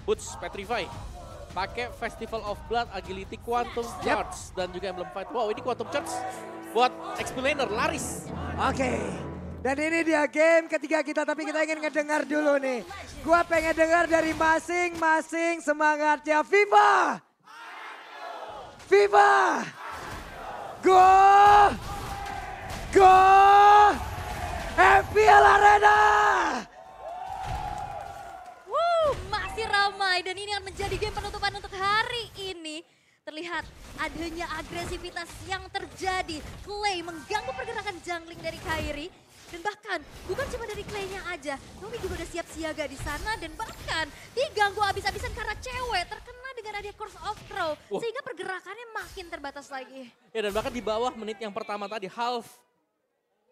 Boots, Petrify. Pakai Festival of Blood, Agility, Quantum Charge, dan juga Emblem Fight. Wow, ini Quantum Charge buat Explainer, laris. Oke. Dan ini dia game ketiga kita, tapi kita ingin ngedengar dulu nih. Gua pengen dengar dari masing-masing semangatnya. Viva! Viva! Go! Go! FPL Arena! Masih ramai dan ini akan menjadi game penutupan untuk hari ini. Terlihat adanya agresivitas yang terjadi. Clay mengganggu pergerakan jungling dari Kairi. Dan bahkan bukan cuma dari Clay-nya aja. Nomi juga udah siap siaga di sana dan bahkan diganggu abis-abisan karena cewek terkena dengan adanya Curse of Crow. Sehingga pergerakannya makin terbatas lagi. Ya, dan bahkan di bawah menit yang pertama tadi, half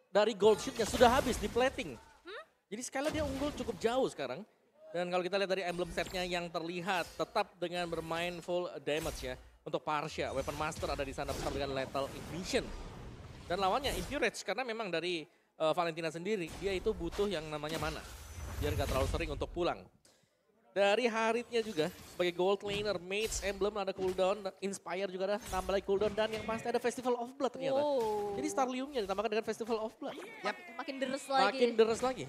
dari gold sheet-nya sudah habis di plating. Jadi sekali dia unggul cukup jauh sekarang. Dan kalau kita lihat dari emblem setnya yang terlihat tetap dengan bermain full damage ya. Untuk Parsha, Weapon Master ada di sana bersama dengan Lethal Ignition. Dan lawannya Impurage karena memang dari Valentina sendiri, dia itu butuh yang namanya mana. Biar gak terlalu sering untuk pulang. Dari Haritnya juga sebagai gold laner, Mage, Emblem ada cooldown, Inspire juga ada nambah lagi cooldown. Dan yang pasti ada Festival of Blood ternyata. Jadi Starlium-nya ditambahkan dengan Festival of Blood. Makin deres lagi. Makin deres lagi.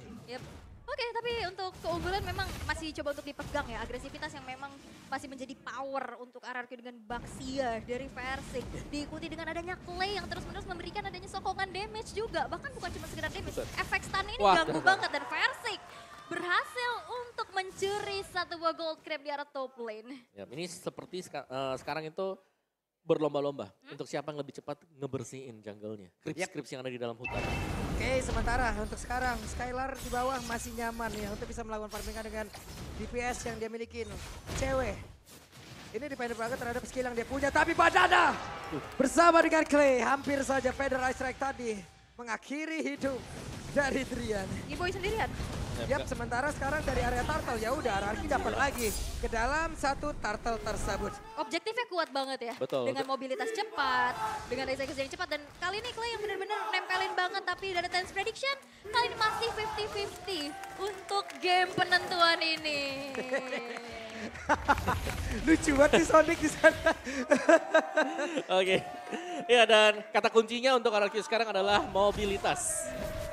Oke, tapi untuk keunggulan memang masih coba untuk dipegang ya. Agresivitas yang memang masih menjadi power untuk RRQ dengan Baxia dari Versik. Diikuti dengan adanya Clay yang terus-menerus memberikan adanya sokongan damage juga. Bahkan bukan cuma sekedar damage, efek stun ini ganggu banget. Dan Versik berhasil untuk mencuri satu buah gold crab di arah top lane. Ya, ini seperti sekarang itu berlomba-lomba untuk siapa yang lebih cepat ngebersihin jungle-nya. Krips-krips yang ada di dalam hutan. Oke, sementara untuk sekarang Skylar di bawah masih nyaman ya untuk bisa melakukan farmingan dengan DPS yang dia milikin. Cewek. Ini dependent banget terhadap skill yang dia punya, tapi Badana bersama dengan Clay hampir saja Feather Ice Strike tadi mengakhiri hidup dari Drian. Iboy sendirian. Yap, sementara sekarang dari area turtle ya udah RRQ dapat lagi ke dalam satu turtle tersebut. Objektifnya kuat banget ya. Betul. Dengan mobilitas cepat, dengan eksekusi yang cepat dan kali ini Clay yang benar-benar nempelin banget tapi dari Tense Prediction kali ini masih 50-50 untuk game penentuan ini. Lucu banget nih Sonic di sana. Oke. Ya, dan kata kuncinya untuk RRQ sekarang adalah mobilitas.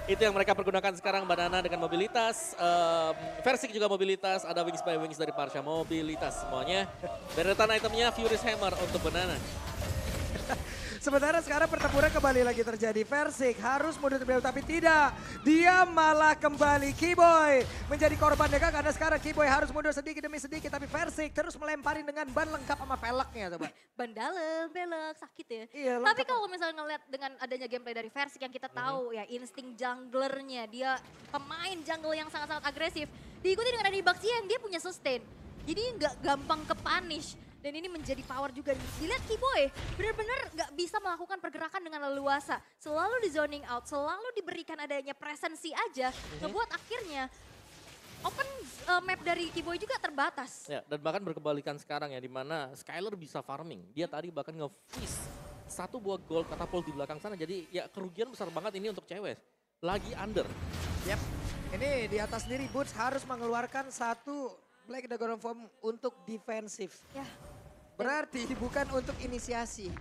Itu yang mereka pergunakan sekarang, Banana dengan mobilitas, Versik juga mobilitas, ada Wings by Wings dari Parsha, mobilitas semuanya. Deretan itemnya Furious Hammer untuk Banana. Sementara sekarang pertempuran kembali lagi terjadi. Versik harus mundur terlebih dahulu tapi tidak. Dia malah kembali Keyboy menjadi korban mereka karena sekarang Keyboy harus mundur sedikit demi sedikit. Tapi Versik terus melemparin dengan ban lengkap sama velgnya coba. Ban dalam, belok, sakit ya. Iya, tapi kalau misalnya ngeliat dengan adanya gameplay dari Versik yang kita tahu ya insting junglernya. Dia pemain jungle yang sangat-sangat agresif. Diikuti dengan ada Baxia yang dia punya sustain. Jadi nggak gampang ke punish. Dan ini menjadi power juga. Dilihat Keyboy benar-benar nggak bisa melakukan pergerakan dengan leluasa. Selalu di zoning out, selalu diberikan adanya presensi aja. Ngebuat akhirnya open map dari Keyboy juga terbatas. Ya, dan bahkan berkebalikan sekarang ya, di mana Skylar bisa farming. Dia tadi bahkan nge-freeze satu buah gold katapult di belakang sana. Jadi ya kerugian besar banget ini untuk cewek. Lagi under. Yap, ini di atas sendiri Boots harus mengeluarkan satu Black Dragon Form untuk defensif. Ya. Berarti bukan untuk inisiasi.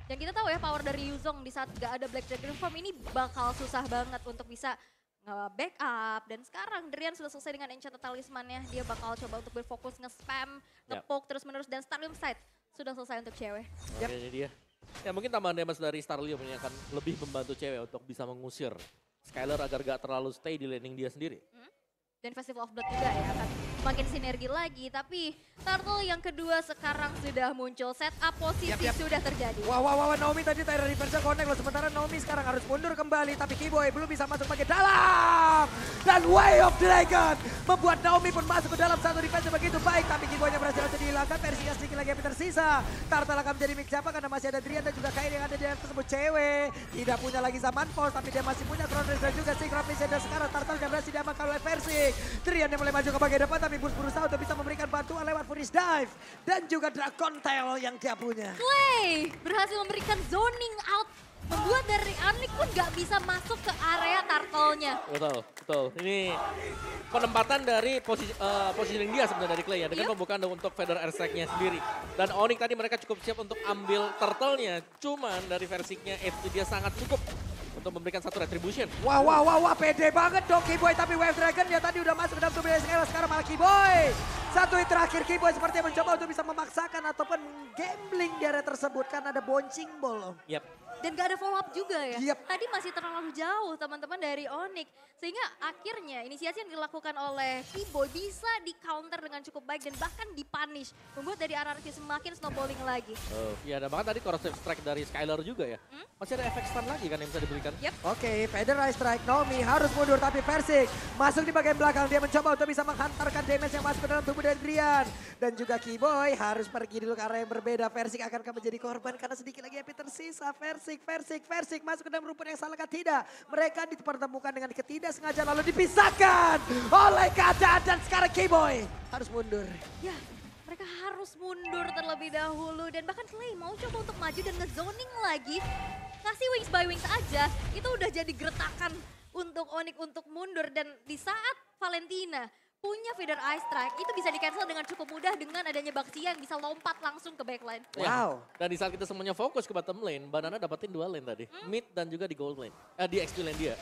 Dan kita tahu ya power dari Yuzong di saat gak ada Black Dragon Form ini bakal susah banget untuk bisa nge-backup. Dan sekarang Drian sudah selesai dengan Enchanted Talisman-nya. Dia bakal coba untuk berfokus nge-spam, nge-poke terus-menerus. Dan Starlium Sight sudah selesai untuk cewek. Oke, ini dia. Ya mungkin tambahan damage dari Starlium ini akan lebih membantu cewek untuk bisa mengusir Skylar agar gak terlalu stay di laning dia sendiri. Dan Festival of Blood juga ya akan makin sinergi lagi. Tapi Turtle yang kedua sekarang sudah muncul. Setup posisi sudah terjadi. Wah, Naomi tadi Tyra reverse connect loh. Sementara Naomi sekarang harus mundur kembali. Tapi Keyboy belum bisa masuk bagian dalam. Dan Way of Dragon membuat Naomi pun masuk ke dalam satu defense begitu baik. Tapi Keyboy-nya berhasil dihilangkan. Versinya sedikit lagi yang tersisa. Turtle akan menjadi mix siapa karena masih ada Drian dan juga Kairi yang ada di dalam tersebut. Cewek tidak punya lagi zaman force. Tapi dia masih punya Crown Race dan juga Secret Mission. Dan sekarang Turtle yang berhasil diamankan oleh Versik. Drian yang mulai maju ke bagian depan tapi Boots berusaha untuk bisa memberikan bantuan lewat Furious Dive. Dan juga Dragon Tail yang dia punya. Clay berhasil memberikan zoning out membuat dari Onyx pun nggak bisa masuk ke area turtle-nya. Betul, betul. Ini penempatan dari positioning dia sebenarnya dari Clay ya. Dengan pembukaan untuk Feather Airstrike-nya sendiri. Dan Onyx tadi mereka cukup siap untuk ambil turtle-nya. Cuman dari versinya itu dia sangat cukup untuk memberikan satu retribution. Wah, pede banget dong Keyboy. Tapi Wave Dragon ya tadi udah masuk ke dalam tubuh dari sekarang malah Keyboy. Satu hit terakhir Keyboy sepertinya mencoba untuk bisa memaksakan ataupun gambling di area tersebut. Karena ada bouncing ball. Yap. Dan gak ada follow up juga ya. Yep. Tadi masih terlalu jauh teman-teman dari Onyx. Sehingga akhirnya inisiasi yang dilakukan oleh Keyboy bisa di counter dengan cukup baik dan bahkan dipunish. Membuat dari RRQ semakin snowballing lagi. Oh, iya ada banget tadi corrosive strike dari Skylar juga ya. Masih ada efek stun lagi kan yang bisa diberikan. Yep. Oke, Feather Airstrike, Naomi harus mundur tapi Versik masuk di bagian belakang. Dia mencoba untuk bisa menghantarkan damage yang masuk ke dalam tubuh dari Drian. Dan juga Keyboy harus pergi dulu ke arah yang berbeda. Versik akan menjadi korban karena sedikit lagi HP tersisa. Versik masuk ke dalam rumput yang salah tidak. Mereka dipertemukan dengan ketidaksengajaan lalu dipisahkan oleh keadaan dan sekarang Keyboy harus mundur. Ya, mereka harus mundur terlebih dahulu. Dan bahkan Clay mau coba untuk maju dan nge-zoning lagi. Ngasih wings by wings aja, itu udah jadi gertakan untuk Onyx untuk mundur. Dan di saat Valentina punya Feather Airstrike, itu bisa di-cancel dengan cukup mudah dengan adanya Baxia yang bisa lompat langsung ke backline. Wow. Dan di saat kita semuanya fokus ke bottom lane, Banana dapetin 2 lane tadi. Mid dan juga di gold lane. Di XP lane dia.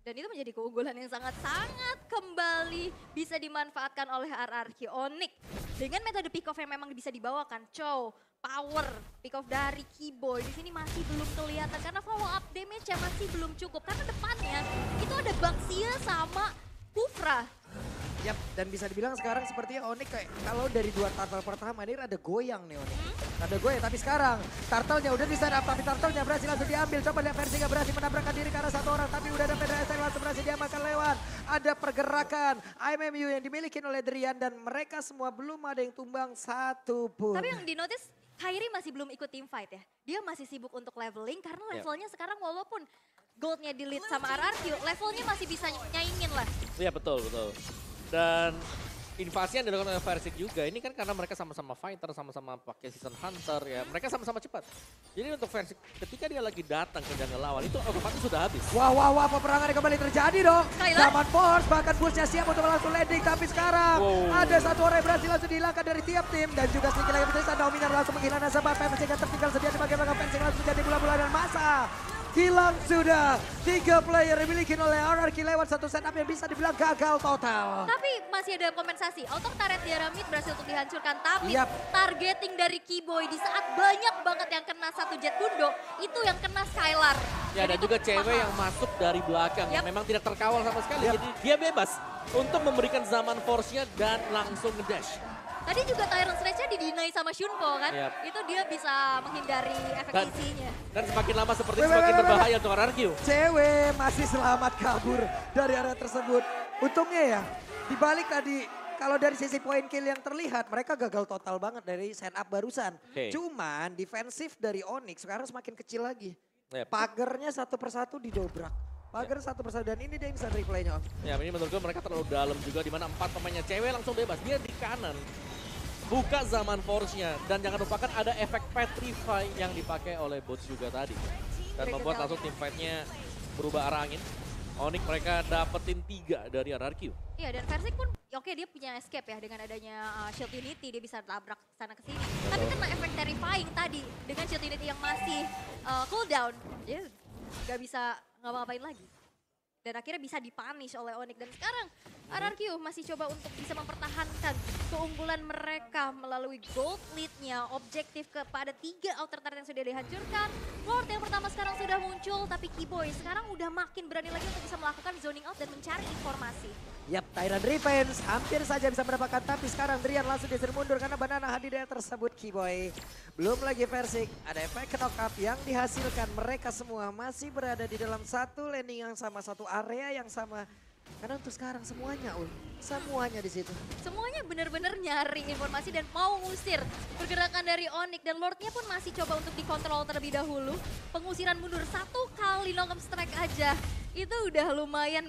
Dan itu menjadi keunggulan yang sangat-sangat kembali bisa dimanfaatkan oleh RRQ Onyx. Dengan metode pick off yang memang bisa dibawakan, Chow, power, pick off dari Keyboy di sini masih belum kelihatan karena follow up damage-nya masih belum cukup. Karena depannya itu ada Baxia sama Kufra. Yap, dan bisa dibilang sekarang sepertinya Onyx kayak kalau dari 2 turtle pertama ini ada goyang nih Onyx. Ada goyang, tapi sekarang turtle-nya udah di stand up, tapi turtle-nya berhasil langsung diambil. Coba lihat versi nggak berhasil menabrakkan diri karena 1 orang, tapi udah ada Feather Airstrike langsung berhasil diamankan lewat. Ada pergerakan IMMU yang dimiliki oleh Drian dan mereka semua belum ada yang tumbang satu pun. Tapi yang di-notice, Kairi masih belum ikut team fight ya. Dia masih sibuk untuk leveling karena levelnya sekarang walaupun goldnya di lead sama RRQ, levelnya masih bisa nyaingin lah. Iya betul. Dan invasi yang dilakukan oleh Versik juga, ini kan karena mereka sama-sama fighter, sama-sama pakai season hunter ya. Mereka sama-sama cepat. Jadi untuk Versik ketika dia lagi datang ke jungle lawan, itu otomatis sudah habis. Wah, peperangan yang kembali terjadi dong. Skylar. Zaman Force bahkan Bushnya siap untuk langsung landing. Tapi sekarang ada 1 orang yang berhasil langsung dihilangkan dari tiap tim. Dan juga sedikit lagi berhasil Naomi langsung menghilangkan sebab Versik yang tertinggal sedia di bagian belakang. Versik langsung jadi bola-bola dan masa. Hilang sudah 3 player dimiliki oleh RRQ lewat satu setup yang bisa dibilang gagal total. Tapi masih ada kompensasi. Auto turret di arah mid berhasil untuk dihancurkan. Tapi Yap. targeting dari Keyboy di saat banyak banget yang kena 1 jet bundo, itu yang kena Skylar. Ya dan itu juga cewek mahal. yang masuk dari belakang yang memang tidak terkawal sama sekali. Yap. Jadi dia bebas untuk memberikan zaman force-nya dan langsung ngedash. Tadi juga Tyrant Sledge-nya di-deny sama Shunpo kan. Yap. Itu dia bisa menghindari efek isinya. Dan semakin lama seperti itu semakin berbahaya untuk RRQ. Cewek masih selamat kabur dari area tersebut. Untungnya ya, dibalik tadi kalau dari sisi point kill yang terlihat, mereka gagal total banget dari stand up barusan. Oke. Cuman defensif dari Onyx sekarang semakin kecil lagi. Yap. Pagernya 1 persatu didobrak. Pagar 1 persatu dan ini dia yang bisa replaynya Om. Ya ini menurut gue mereka terlalu dalam juga di mana 4 pemainnya cewek langsung bebas. Dia di kanan. Buka zaman force-nya dan jangan lupakan ada efek petrify yang dipakai oleh bots juga tadi. Dan membuat langsung tim fight-nya berubah arah angin. Onyx mereka dapetin 3 dari RRQ. Iya dan Versik pun oke dia punya escape ya dengan adanya Shield Unity dia bisa tabrak sana ke sini. Tapi kena efek terrifying tadi dengan Shield Unity yang masih cooldown, dia nggak bisa ngapa-ngapain lagi. Dan akhirnya bisa dipunish oleh Onyx. Dan sekarang RRQ masih coba untuk bisa mempertahankan keunggulan mereka melalui gold lead-nya. Objektif kepada 3 outer turret yang sudah dihancurkan. Lord yang pertama sekarang sudah muncul, tapi Keyboy sekarang udah makin berani lagi untuk bisa melakukan zoning out dan mencari informasi. Yap, Tyrant Revenge hampir saja bisa mendapatkan, tapi sekarang Drian langsung disuruh mundur karena Banana hadir dari tersebut Keyboy. Belum lagi Versik, ada efek knock up yang dihasilkan. Mereka semua masih berada di dalam satu landing yang sama, satu area yang sama. Karena untuk sekarang semuanya di situ. Semuanya benar-benar nyari informasi dan mau ngusir pergerakan dari Onyx. Dan Lordnya pun masih coba untuk dikontrol terlebih dahulu. Pengusiran mundur 1 kali knock up strike aja. Itu udah lumayan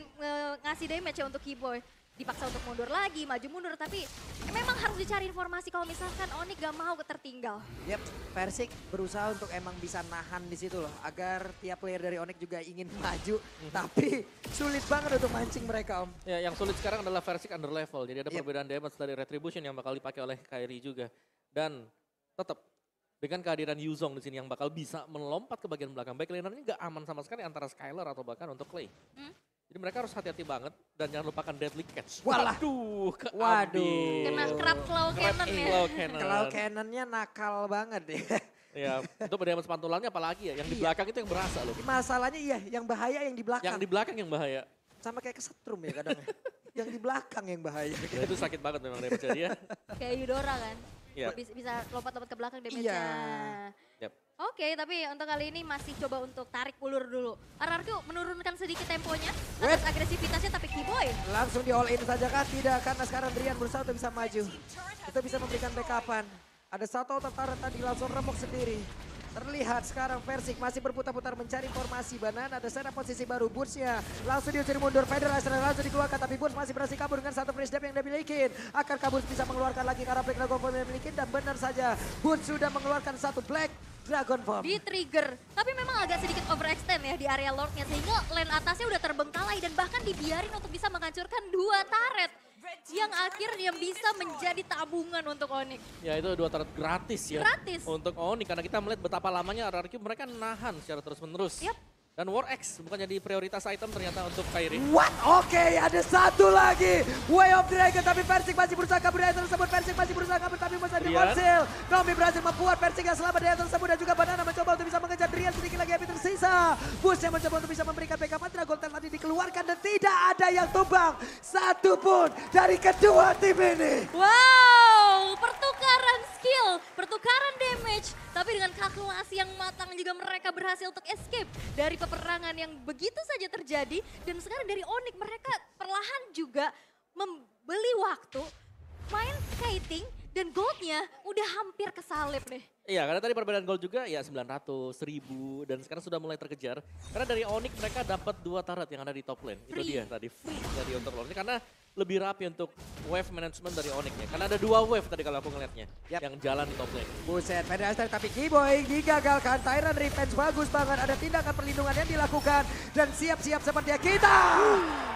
ngasih damage ya untuk Keyboy. dipaksa untuk mundur lagi, maju mundur. Tapi memang harus dicari informasi kalau misalkan Onyx gak mau tertinggal. Yap, Persik berusaha untuk emang bisa nahan di situ loh. Agar tiap player dari Onyx juga ingin maju. Tapi sulit banget untuk mancing mereka, Om. Ya, yang sulit sekarang adalah Versik under level. Jadi ada Yep. perbedaan damage dari Retribution yang bakal dipakai oleh Kairi juga. Dan tetap dengan kehadiran Yuzong di sini yang bakal bisa melompat ke bagian belakang. Back lanernya nggak aman sama sekali antara Skylar atau bahkan untuk Clay. Jadi mereka harus hati-hati banget dan jangan lupakan Deadly Catch. Walah. Waduh, Waduh. Kena crab claw cannon ya. Claw cannon. Kalau cannonnya nakal banget ya. Ya, itu damage pantulannya apalagi ya. Yang di Iya. belakang itu yang berasa loh. Masalahnya iya, yang bahaya yang di belakang. Yang di belakang yang bahaya. Sama kayak kesetrum ya kadang ya. Yang di belakang yang bahaya. Ya, itu sakit banget memang damage dia. Kayak Eudora kan. Iya. Bisa lompat-lompat ke belakang damage-nya. Iya. Yap. Oke, tapi untuk kali ini masih coba untuk tarik ulur dulu. RRQ menurunkan sedikit temponya, Wait. atas agresivitasnya, tapi Keyboy Langsung di all in saja kah? Tidak, karena sekarang Drian berusaha untuk bisa maju. Itu bisa memberikan backupan. Ada satu tertarik tadi langsung remuk sendiri. Terlihat sekarang Versik masih berputar-putar mencari informasi. Banana ada setup posisi baru. Boots-nya langsung diusir mundur. Federasi langsung dikeluarkan. Tapi Boots masih berhasil kabur dengan satu free step yang dia miliki. Akankah Boots bisa mengeluarkan lagi karena Black Dragon Form yang dimiliki? Dan benar saja Boots sudah mengeluarkan satu Black Dragon Form. di trigger. Tapi memang agak sedikit overextend ya di area Lordnya. Sehingga lane atasnya udah terbengkalai dan bahkan dibiarin untuk bisa menghancurkan 2 turret. Yang akhirnya bisa menjadi tabungan untuk Onyx. Ya itu 2 turret gratis ya. Gratis. Untuk Onyx karena kita melihat betapa lamanya RRQ mereka nahan secara terus-menerus. Yap. Dan War X bukan jadi prioritas item ternyata untuk Kairi. What? Oke, ada satu lagi. Way of Dragon, tapi Versik masih berusaha kabur dari item tersebut. Versik masih berusaha kabur, tapi masih berhasil. Nomi berhasil membuat Versik yang selamat dari item tersebut. Dan juga Banana mencoba untuk bisa mengejar Drian sedikit lagi yang tersisa. Bush yang mencoba untuk bisa memberikan backup. Dragon Tail tadi dikeluarkan dan tidak ada yang tumbang. Satupun dari kedua tim ini. Wow, pertukaran skill, pertukaran damage. Tapi dengan kalkulasi yang matang juga mereka berhasil untuk escape dari peperangan yang begitu saja terjadi. Dan sekarang dari Onyx mereka perlahan juga membeli waktu, main kiting, dan goldnya udah hampir kesalip nih. Iya, karena tadi perbedaan gold juga ya 900, 1000 dan sekarang sudah mulai terkejar. Karena dari Onyx mereka dapat 2 turret yang ada di top lane. Itu Free. dia tadi free dari untuk Lord. Karena lebih rapi untuk wave management dari Onyx-nya. Karena ada 2 wave tadi kalau aku ngeliatnya yang jalan di top lane. Buset, Federasi tapi Keyboy digagalkan. Tyrant Revenge bagus banget. Ada tindakan perlindungan yang dilakukan. Dan siap-siap seperti kita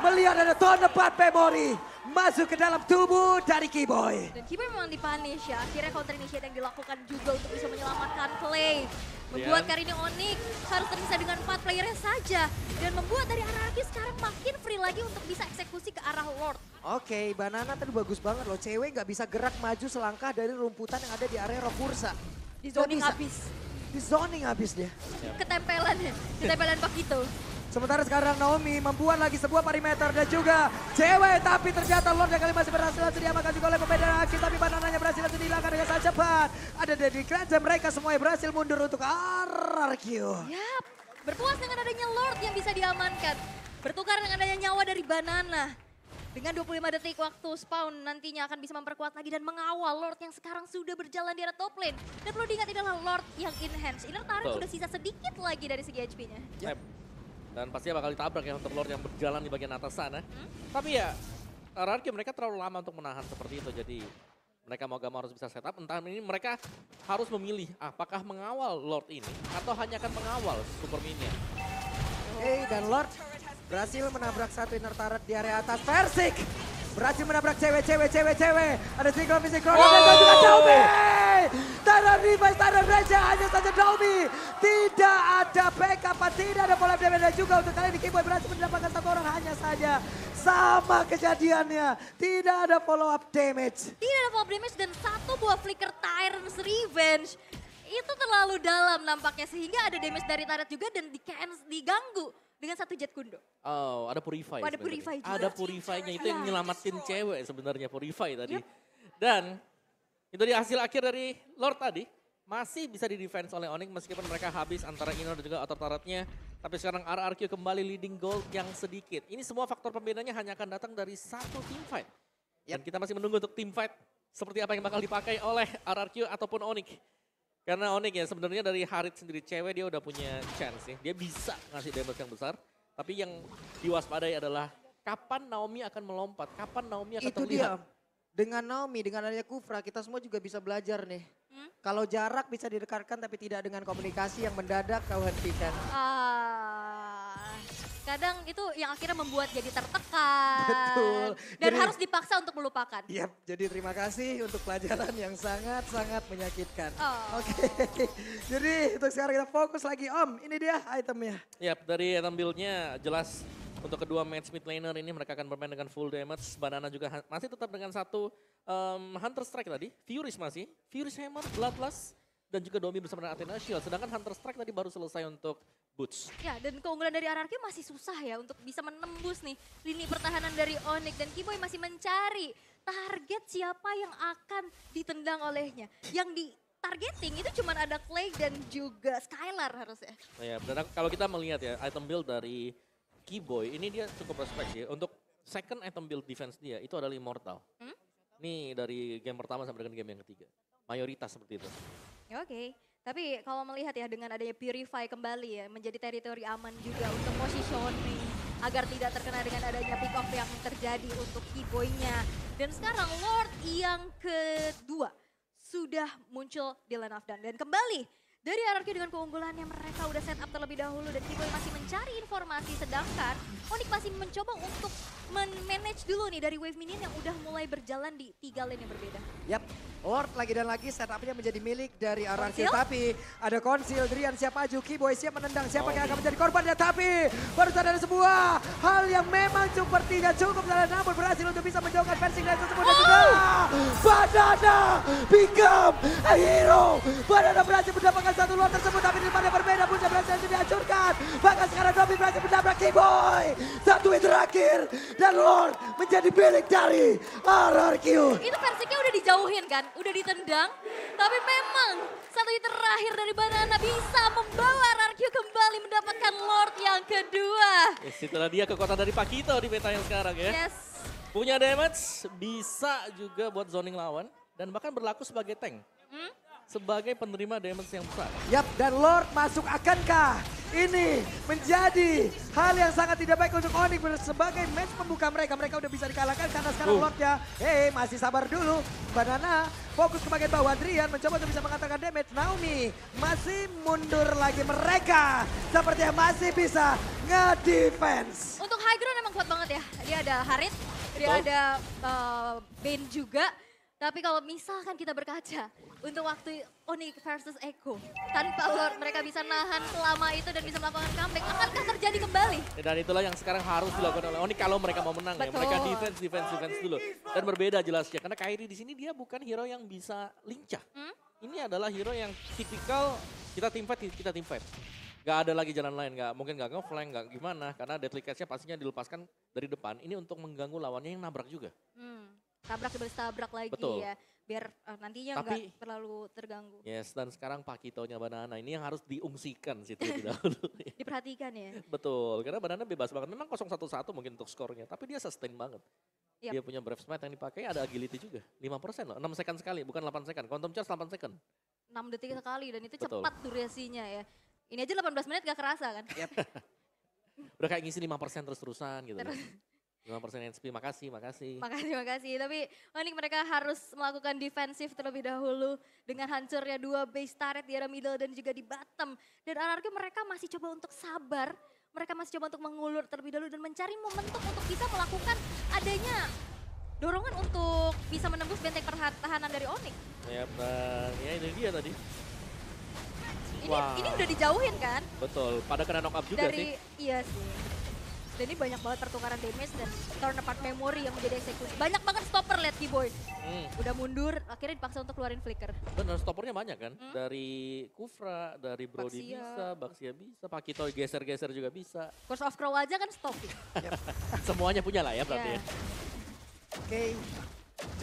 melihat ada Tone Part Memory masuk ke dalam tubuh dari Keyboy. Dan Keyboy memang dipunish ya. Akhirnya counter initiate yang dilakukan juga untuk bisa menyelamatkan Clay. Membuat kali ini Onyx harus terpisah dengan 4 playernya saja. Dan membuat dari RRQ sekarang makin free lagi untuk bisa eksekusi ke arah Lord. Oke, Banana tadi bagus banget loh. Cewek nggak bisa gerak maju selangkah dari rumputan yang ada di area Rokursa. Di Nggak zoning bisa. habis. Di zoning habis dia. Ketempelan ya. Ketempelan Pakito. Sementara sekarang Naomi membuat lagi sebuah perimeter dan juga cewek. Tapi ternyata Lord yang kali masih berhasil langsung diamankan juga oleh pembeda aksi. Tapi Banananya berhasil langsung dihilangkan dengan sangat cepat. Ada Deadly Clutch dan mereka semuanya berhasil mundur untuk RRQ. Yap, berpuas dengan adanya Lord yang bisa diamankan. Bertukar dengan adanya nyawa dari Banana. Dengan 25 detik waktu spawn nantinya akan bisa memperkuat lagi dan mengawal Lord yang sekarang sudah berjalan di arah top lane. Dan perlu diingat ini adalah Lord yang enhance. Inner turret Betul. udah sisa sedikit lagi dari segi HP-nya. Yep. Dan pastinya bakal ditabrak ya untuk Lord yang berjalan di bagian atas sana. Tapi ya RRQ mereka terlalu lama untuk menahan seperti itu. Jadi mereka mau gak mau harus bisa setup. Entah ini mereka harus memilih apakah mengawal Lord ini atau hanya akan mengawal Super Minion. Dan Lord berhasil menabrak satu inner turret di area atas. Versik berhasil menabrak cewek. Ada sinkron dan juga Daumi. Tyrant Revive, Tyrant Raja, hanya saja Daumi. Tidak ada backup, tidak ada pola damage dan juga untuk kali ini Keyboy berhasil mendapatkan satu orang hanya saja. Sama kejadiannya, tidak ada follow up damage. Tidak ada follow up damage dan satu buah flicker Tyrant's Revenge. Itu terlalu dalam nampaknya sehingga ada damage dari turret juga dan diganggu dengan satu jet kundo. Oh, ada Purify. Oh, ada sebenarnya. Purify juga. Ada Purify-nya itu yang nyelamatin cewek sebenarnya Purify tadi. Yep. Dan itu di hasil akhir dari Lord tadi masih bisa di-defense oleh Onyx meskipun mereka habis antara inner dan juga outer turretnya. Tapi sekarang RRQ kembali leading gold yang sedikit. Ini semua faktor pembedanya hanya akan datang dari satu team fight. Dan kita masih menunggu untuk team fight seperti apa yang bakal dipakai oleh RRQ ataupun Onyx. Karena Onyx ya sebenarnya dari Harit sendiri cewek dia udah punya chance ya. Dia bisa ngasih damage yang besar. Tapi yang diwaspadai adalah kapan Naomi akan melompat, kapan Naomi akan Itu terlihat. dia. Dengan Naomi, dengan adanya Kufra, kita semua juga bisa belajar nih. Kalau jarak bisa didekatkan tapi tidak dengan komunikasi yang mendadak kau hentikan. Kadang itu yang akhirnya membuat jadi tertekan. Betul. Dan Jadi- harus dipaksa untuk melupakan. Yap, jadi terima kasih untuk pelajaran yang sangat-sangat menyakitkan. Oh. Oke, jadi untuk sekarang kita fokus lagi Om. Ini dia itemnya. Yap, dari item build-nya jelas untuk kedua match mid laner ini mereka akan bermain dengan full damage. Banana juga masih tetap dengan satu Hunter Strike tadi. Furious masih. Furious Hammer, Bloodlust, dan juga Domi bersama dengan Athena Shield. Sedangkan Hunter Strike tadi baru selesai untuk Boots. Ya, dan keunggulan dari RRQ masih susah ya untuk bisa menembus nih lini pertahanan dari Onyx. Dan Keyboy masih mencari target siapa yang akan ditendang olehnya. Yang di targeting itu cuma ada Clay dan juga Skylar harusnya. Nah, ya, dan kalau kita melihat ya item build dari Keyboy ini dia cukup respect sih. Untuk second item build defense dia itu adalah Immortal. Ini dari game pertama sampai dengan game yang ketiga. Mayoritas seperti itu. Ya, oke. Tapi kalau melihat ya dengan adanya Purify kembali ya menjadi teritori aman juga untuk positioning agar tidak terkena dengan adanya pick off yang terjadi untuk Keyboy-nya. Dan sekarang Lord yang kedua sudah muncul di Land of Dawn. Dan kembali dari RRQ dengan keunggulannya mereka udah set up terlebih dahulu dan Keyboy masih mencari informasi sedangkan Onyx masih mencoba untuk manage dulu nih dari wave minion yang udah mulai berjalan di 3 lane yang berbeda. Yap, Lord lagi dan lagi setupnya menjadi milik dari RRQ. Konsil? Tapi ada konsil, Drian siap maju, Keyboy siap menendang. Siapa yang akan menjadi korbannya? Tapi baru ada sebuah hal yang memang sepertinya cukup salah namun berhasil untuk bisa menjauhkan fencing dari tersebut. Dan juga Banana become a hero. Banana berhasil mendapatkan satu Lord tersebut tapi di depannya berbeda. Punya berhasil dihancurkan. Bahkan sekarang Dobby berhasil menabrak Keyboy. Satu hit terakhir dan Lord menjadi milik dari RRQ. Itu Versiknya udah dijauhin kan, udah ditendang. Tapi memang satu hit terakhir dari Banana bisa membawa RRQ kembali mendapatkan Lord yang kedua. Yes, itulah dia kekuatan dari Pakito di meta yang sekarang ya. Yes. Punya damage, bisa juga buat zoning lawan. Dan bahkan berlaku sebagai tank. Sebagai penerima damage yang besar. Yap, dan Lord masuk akankah ini menjadi hal yang sangat tidak baik untuk Onyx sebagai match pembuka mereka. Mereka udah bisa dikalahkan karena sekarang Lordnya, masih sabar dulu. Banana fokus ke bagian bawah. Adrian mencoba untuk bisa mengatakan damage. Naomi masih mundur lagi. Mereka sepertinya masih bisa nge-defense. Untuk high ground emang kuat banget ya. Dia ada Harit, dia Betul. ada Bane juga. Tapi kalau misalkan kita berkaca untuk waktu Onyx versus Echo, tanpa Lord mereka bisa nahan selama itu dan bisa melakukan comeback. Akankah terjadi kembali? Dan itulah yang sekarang harus dilakukan oleh Onyx kalau mereka mau menang ya. Betul. Mereka defense dulu. Dan berbeda jelasnya karena Kairi di sini dia bukan hero yang bisa lincah. Ini adalah hero yang tipikal kita team fight. Gak ada lagi jalan lain, mungkin gak nge-flank, gak gimana. Karena Deadly Catch-nya pastinya dilepaskan dari depan. Ini untuk mengganggu lawannya yang nabrak juga. Tabrak dibalik tabrak lagi Betul. ya. Biar nantinya Tapi- nggak terlalu terganggu. Yes, dan sekarang Pakitonya Banana ini yang harus diungsikan sih terlebih dahulu. Diperhatikan ya. Betul, karena Banana bebas banget. Memang 0-1-1 mungkin untuk skornya, tapi dia sustain banget. Yap. Dia punya Brave Smite yang dipakai, ada agility juga. 5% loh, 6 second sekali, bukan 8 second. Quantum Charge 8 second. 6 detik sekali dan itu Betul. cepat durasinya ya. Ini aja 18 menit gak kerasa kan. Udah kayak ngisi 5% terus-terusan gitu. Terus. 5% HP, makasih. Makasih. Tapi Onyx mereka harus melakukan defensif terlebih dahulu. Dengan hancurnya 2 base turret di area middle dan juga di bottom. Dan RRQ mereka masih coba untuk sabar. Mereka masih coba untuk mengulur terlebih dahulu dan mencari momentum untuk bisa melakukan adanya dorongan untuk bisa menembus benteng pertahanan dari Onyx. Ya, dan ya ini dia tadi. Ini udah dijauhin kan Betul, pada kena knock up juga dari sih. iya sih. Dan ini banyak banget pertukaran damage dan turn apart memory yang menjadi eksekusi. Banyak banget stopper lihat Keyboy. Udah mundur, akhirnya dipaksa untuk keluarin flicker. Bener, stoppernya banyak kan. Dari Kufra, dari Brody Baxia. bisa, Baxia bisa, Pakito geser-geser juga bisa. Curse of Crow aja kan stop. Semuanya punya lah ya berarti Iya. ya. Oke,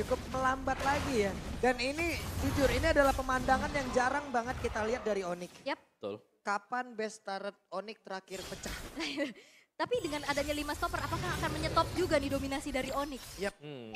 cukup melambat lagi ya. Dan ini jujur ini adalah pemandangan yang jarang banget kita lihat dari Onyx. Yap. Betul. Kapan best turret Onyx terakhir pecah? Tapi dengan adanya 5 stopper, apakah akan menyetop juga nih dominasi dari Onyx? Yap. Hmm.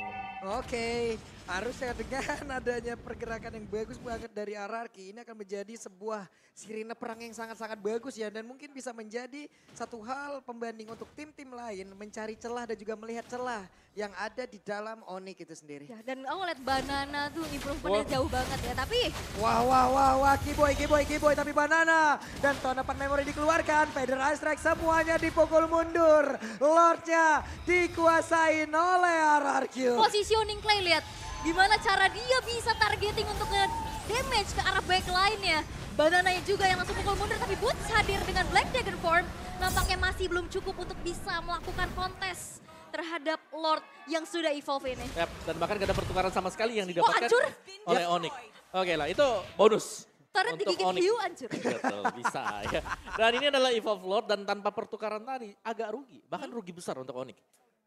Oke, Harusnya dengan adanya pergerakan yang bagus banget dari RRQ, ini akan menjadi sebuah sirine perang yang sangat-sangat bagus ya. Dan mungkin bisa menjadi satu hal pembanding untuk tim-tim lain mencari celah dan juga melihat celah yang ada di dalam Onyx itu sendiri. Ya, dan aku lihat Banana tuh improvementnya jauh banget ya. Tapi Wah, Kiboy, tapi Banana. Dan tonapan memori dikeluarkan, Federal Strike semuanya dipukul mundur. Lordnya dikuasain oleh RRQ. positioning Clay lihat gimana cara dia bisa targeting untuk nge-damage ke arah backline-nya. Banananya juga yang langsung pukul mundur, tapi Boots hadir dengan Black Dragon Form. Nampaknya masih belum cukup untuk bisa melakukan kontes terhadap Lord yang sudah evolve ini. Yap, dan bahkan gak ada pertukaran sama sekali yang didapatkan hancur. oleh Onyx. Oke lah, itu bonus. Turret untuk digigit Onyx. hiu hancur. Betul, bisa ya. Dan ini adalah Evolve Lord dan tanpa pertukaran tadi agak rugi. Bahkan rugi besar untuk Onyx.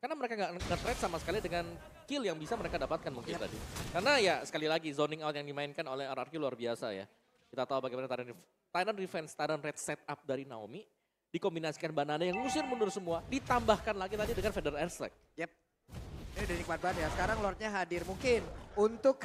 Karena mereka nggak nge-trade sama sekali dengan kill yang bisa mereka dapatkan mungkin tadi. Karena ya sekali lagi zoning out yang dimainkan oleh RRQ luar biasa ya. Kita tahu bagaimana Titan Revenge, Titan Red setup dari Naomi. Dikombinasikan Banana yang ngusir mundur semua. Ditambahkan lagi tadi dengan Federal Airstrike. Yep. Ini udah nikmat banget ya. Sekarang Lordnya hadir mungkin untuk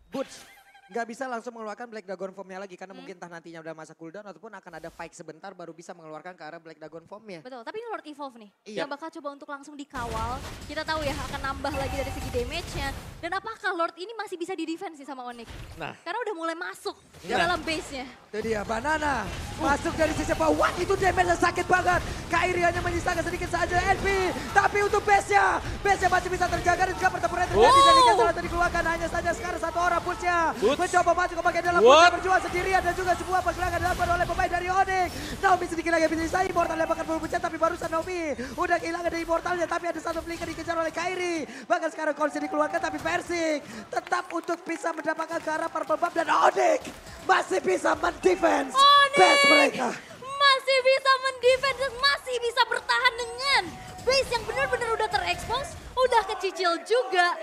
Boots. Nggak bisa langsung mengeluarkan Black Dragon Form-nya lagi. Karena mungkin entah nantinya udah masa cooldown ataupun akan ada fight sebentar baru bisa mengeluarkan ke arah Black Dragon Form-nya. Betul, tapi ini Lord Evolve nih. Iya. Yang bakal coba untuk langsung dikawal. Kita tahu ya akan nambah lagi dari segi damage-nya. Dan apakah Lord ini masih bisa di-defense sih sama Onyx? Nah. Karena udah mulai masuk ke Nah. dalam base-nya. Itu dia Banana masuk dari sisi bawah. Wah, itu damage sakit banget. Kairi hanya menyisakan sedikit saja NP. Tapi untuk base-nya masih bisa terjaga dan juga pertempuran terjadi. Jadi salah tadi dikeluarkan hanya saja sekarang satu orang Boots-nya. Mencoba masuk ke bagian dalam Boots berjuang sendirian dan juga sebuah pergerakan dilakukan oleh pemain dari Onyx. Naomi sedikit lagi bisa disai. Immortal lemparkan full Boots tapi barusan Naomi udah kehilangan dari Immortalnya. Tapi ada satu flicker dikejar oleh Kairi. Bahkan sekarang Konsi dikeluarkan tapi Persik tetap untuk bisa mendapatkan ke arah purple buff dan Onyx masih bisa mendefense base mereka. Masih bisa mendefense dan masih bisa bertahan dengan base yang benar-benar udah terekspos, udah kecicil juga.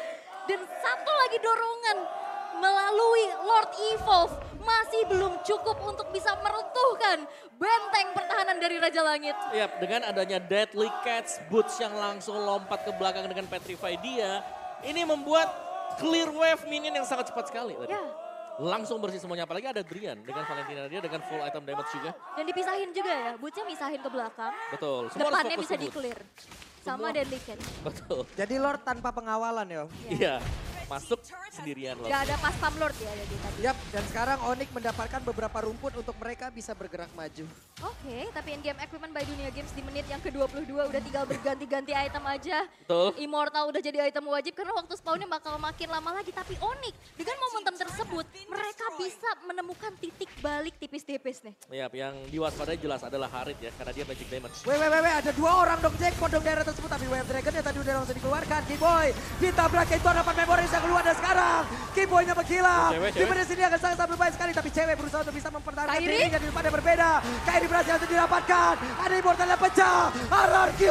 Dan satu lagi dorongan melalui Lord Evolve masih belum cukup untuk bisa meruntuhkan benteng pertahanan dari Raja Langit. Yap, dengan adanya Deadly Catch, Boots yang langsung lompat ke belakang dengan Petrify dia. Ini membuat clear wave minion yang sangat cepat sekali tadi. Ya. Langsung bersih semuanya, apalagi ada Drian dengan Valentina dia dengan full item damage juga. Dan dipisahin juga ya, Bootsnya misahin ke belakang. Betul, semua harus Depannya fokus bisa ke Boots. di-clear. Sama Semua. Deadly Catch. Betul, Jadi Lord tanpa pengawalan ya. iya. Masuk sendirian loh. Gak ada pas pam Lord ya jadi tadi. Yap, dan sekarang Onyx mendapatkan beberapa rumput untuk mereka bisa bergerak maju. Oke, tapi in-game equipment by Dunia Games di menit yang ke-22 udah tinggal berganti-ganti item aja. Betul. Immortal udah jadi item wajib karena waktu spawnnya bakal makin lama lagi. Tapi Onyx dengan momentum tersebut mereka bisa menemukan titik balik tipis-tipis nih. Yap, yang diwaspadai jelas adalah Harit ya, karena dia magic damage. Ada dua orang dong jackpot dong daerah tersebut. Tapi Wave Dragon-nya tadi udah langsung dikeluarkan. Kiboy ditabrak itu dapat memori yang keluar dan sekarang Kiboy-nya menghilang. Di menit sini akan sangat berbahaya sekali. Tapi cewek berusaha untuk bisa mempertahankan Kairi? dirinya di depan yang berbeda. Kairi berhasil untuk didapatkan. Ada Immortal yang pecah. RRQ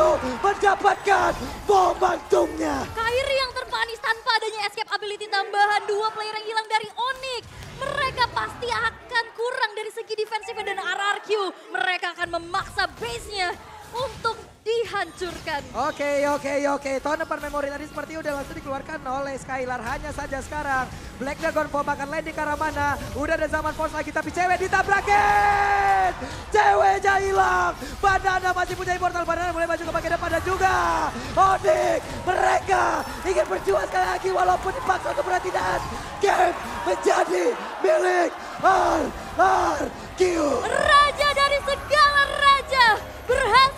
mendapatkan momentumnya. Kairi yang terpanis tanpa adanya escape ability tambahan. Dua player yang hilang dari Onyx. Mereka pasti akan kurang dari segi defensif dan RRQ. Mereka akan memaksa base-nya untuk dihancurkan. Oke. Tahun depan memori tadi seperti udah langsung dikeluarkan oleh Skylar. Hanya saja sekarang Black Dragon Form akan landing ke arah mana. Udah ada zaman force lagi tapi cewek ditabrakin. Ceweknya hilang. Banana masih punya Immortal. Banana mulai maju ke bagian depan dan juga Onyx. Mereka ingin berjuang sekali lagi walaupun dipaksa untuk berhenti-henti. Game menjadi milik RRQ. Raja dari segala raja berhasil